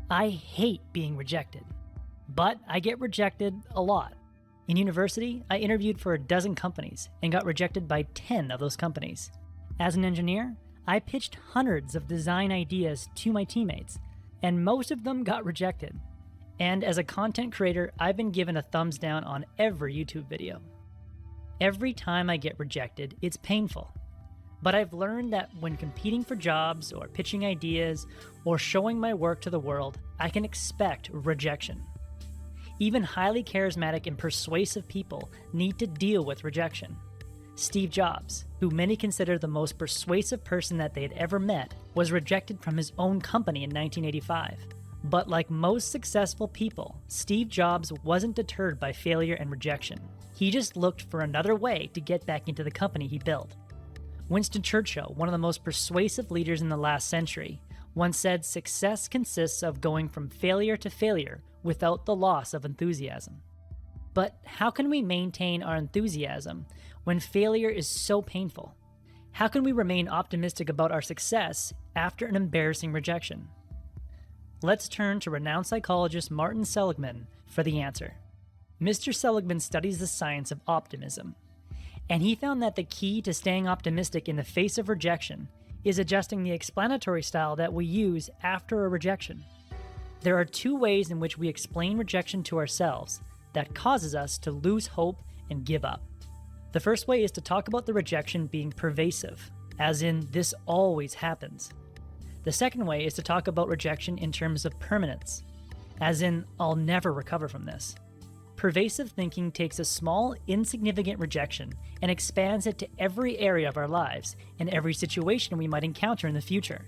I hate being rejected, but I get rejected a lot. In university, I interviewed for a dozen companies and got rejected by 10 of those companies. As an engineer, I pitched hundreds of design ideas to my teammates, and most of them got rejected. And as a content creator, I've been given a thumbs down on every YouTube video. Every time I get rejected, it's painful. But I've learned that when competing for jobs or pitching ideas or showing my work to the world, I can expect rejection. Even highly charismatic and persuasive people need to deal with rejection. Steve Jobs, who many consider the most persuasive person that they had ever met, was rejected from his own company in 1985. But like most successful people, Steve Jobs wasn't deterred by failure and rejection. He just looked for another way to get back into the company he built. Winston Churchill, one of the most persuasive leaders in the last century, once said success consists of going from failure to failure without the loss of enthusiasm. But how can we maintain our enthusiasm when failure is so painful? How can we remain optimistic about our success after an embarrassing rejection? Let's turn to renowned psychologist Martin Seligman for the answer. Mr. Seligman studies the science of optimism, and he found that the key to staying optimistic in the face of rejection is adjusting the explanatory style that we use after a rejection. There are two ways in which we explain rejection to ourselves that causes us to lose hope and give up. The first way is to talk about the rejection being pervasive, as in, this always happens. The second way is to talk about rejection in terms of permanence, as in, I'll never recover from this. Pervasive thinking takes a small, insignificant rejection and expands it to every area of our lives and every situation we might encounter in the future.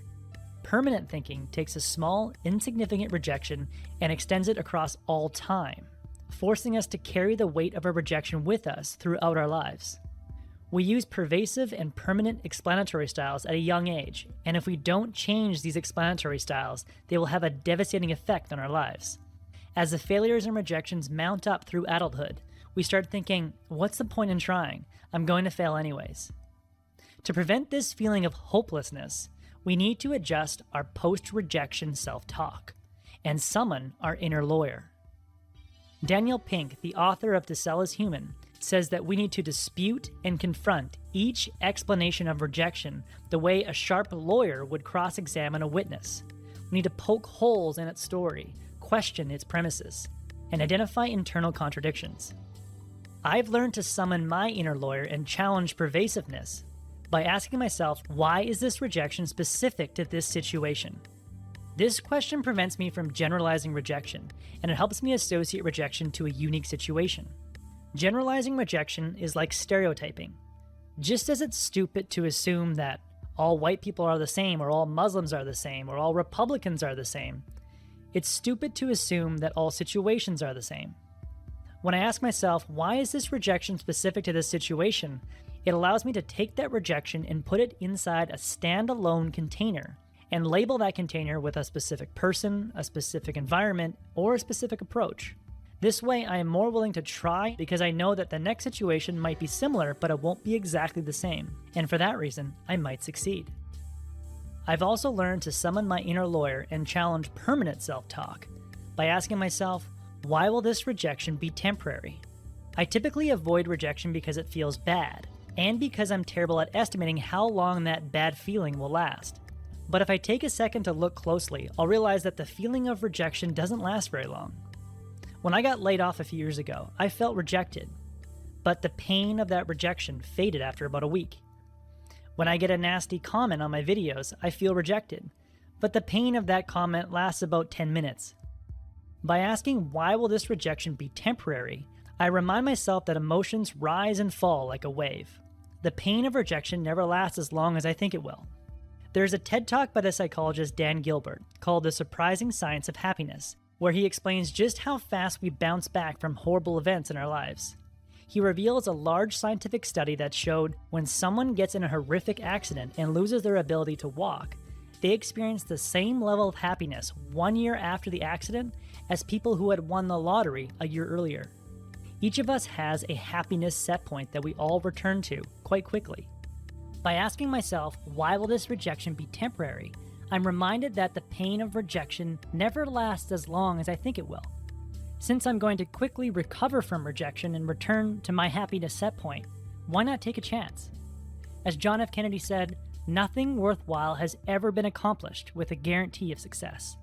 Permanent thinking takes a small, insignificant rejection and extends it across all time, forcing us to carry the weight of a rejection with us throughout our lives. We use pervasive and permanent explanatory styles at a young age, and if we don't change these explanatory styles, they will have a devastating effect on our lives. As the failures and rejections mount up through adulthood, we start thinking, what's the point in trying? I'm going to fail anyways. To prevent this feeling of hopelessness, we need to adjust our post-rejection self-talk and summon our inner lawyer. Daniel Pink, the author of To Sell is Human, says that we need to dispute and confront each explanation of rejection the way a sharp lawyer would cross-examine a witness. We need to poke holes in its story, question its premises, and identify internal contradictions. I've learned to summon my inner lawyer and challenge pervasiveness by asking myself, why is this rejection specific to this situation? This question prevents me from generalizing rejection, and it helps me associate rejection to a unique situation. Generalizing rejection is like stereotyping. Just as it's stupid to assume that all white people are the same, or all Muslims are the same, or all Republicans are the same, it's stupid to assume that all situations are the same. When I ask myself, why is this rejection specific to this situation, it allows me to take that rejection and put it inside a standalone container and label that container with a specific person, a specific environment, or a specific approach. This way, I am more willing to try because I know that the next situation might be similar, but it won't be exactly the same, and for that reason, I might succeed. I've also learned to summon my inner lawyer and challenge permanent self-talk by asking myself, why will this rejection be temporary? I typically avoid rejection because it feels bad, and because I'm terrible at estimating how long that bad feeling will last. But if I take a second to look closely, I'll realize that the feeling of rejection doesn't last very long. When I got laid off a few years ago, I felt rejected, but the pain of that rejection faded after about a week. When I get a nasty comment on my videos, I feel rejected, but the pain of that comment lasts about 10 minutes. By asking why will this rejection be temporary, I remind myself that emotions rise and fall like a wave. The pain of rejection never lasts as long as I think it will. There's a TED Talk by the psychologist Dan Gilbert called The Surprising Science of Happiness, where he explains just how fast we bounce back from horrible events in our lives. He reveals a large scientific study that showed when someone gets in a horrific accident and loses their ability to walk, they experience the same level of happiness 1 year after the accident as people who had won the lottery a year earlier. Each of us has a happiness set point that we all return to quite quickly. By asking myself, why will this rejection be temporary? I'm reminded that the pain of rejection never lasts as long as I think it will. Since I'm going to quickly recover from rejection and return to my happiness set point, why not take a chance? As John F. Kennedy said, nothing worthwhile has ever been accomplished with a guarantee of success.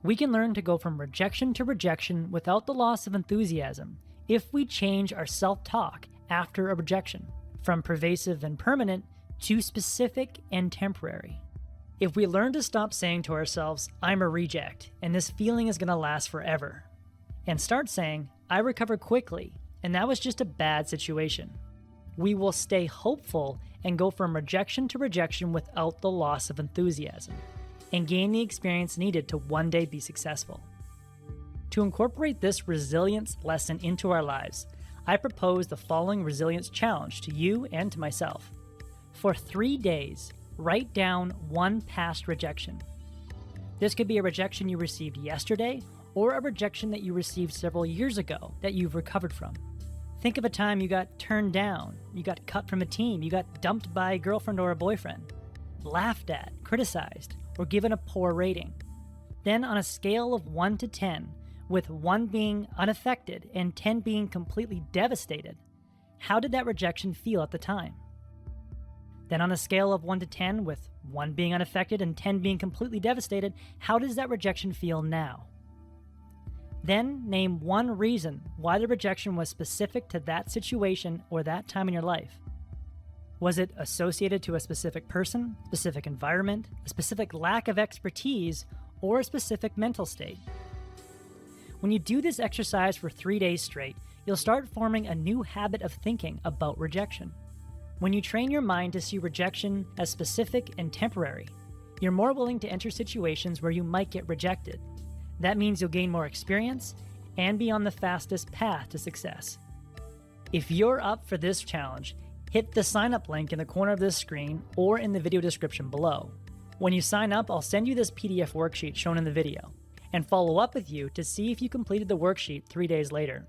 We can learn to go from rejection to rejection without the loss of enthusiasm if we change our self-talk after a rejection, from pervasive and permanent to specific and temporary. If we learn to stop saying to ourselves, I'm a reject, and this feeling is going to last forever, and start saying, I recover quickly, and that was just a bad situation, we will stay hopeful and go from rejection to rejection without the loss of enthusiasm, and gain the experience needed to one day be successful. To incorporate this resilience lesson into our lives, I propose the following resilience challenge to you and to myself. For 3 days, write down one past rejection. This could be a rejection you received yesterday or a rejection that you received several years ago that you've recovered from. Think of a time you got turned down, you got cut from a team, you got dumped by a girlfriend or a boyfriend, laughed at, criticized, or given a poor rating. Then on a scale of 1 to 10, with 1 being unaffected and 10 being completely devastated, how did that rejection feel at the time? Then on a scale of 1 to 10, with 1 being unaffected and 10 being completely devastated, how does that rejection feel now? Then name one reason why the rejection was specific to that situation or that time in your life. Was it associated to a specific person, specific environment, a specific lack of expertise, or a specific mental state? When you do this exercise for 3 days straight, you'll start forming a new habit of thinking about rejection. When you train your mind to see rejection as specific and temporary, you're more willing to enter situations where you might get rejected. That means you'll gain more experience and be on the fastest path to success. If you're up for this challenge, hit the sign up link in the corner of this screen or in the video description below. When you sign up, I'll send you this PDF worksheet shown in the video and follow up with you to see if you completed the worksheet 3 days later.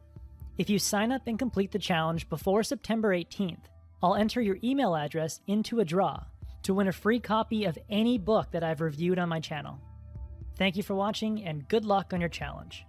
If you sign up and complete the challenge before September 18th, I'll enter your email address into a draw to win a free copy of any book that I've reviewed on my channel. Thank you for watching and good luck on your challenge.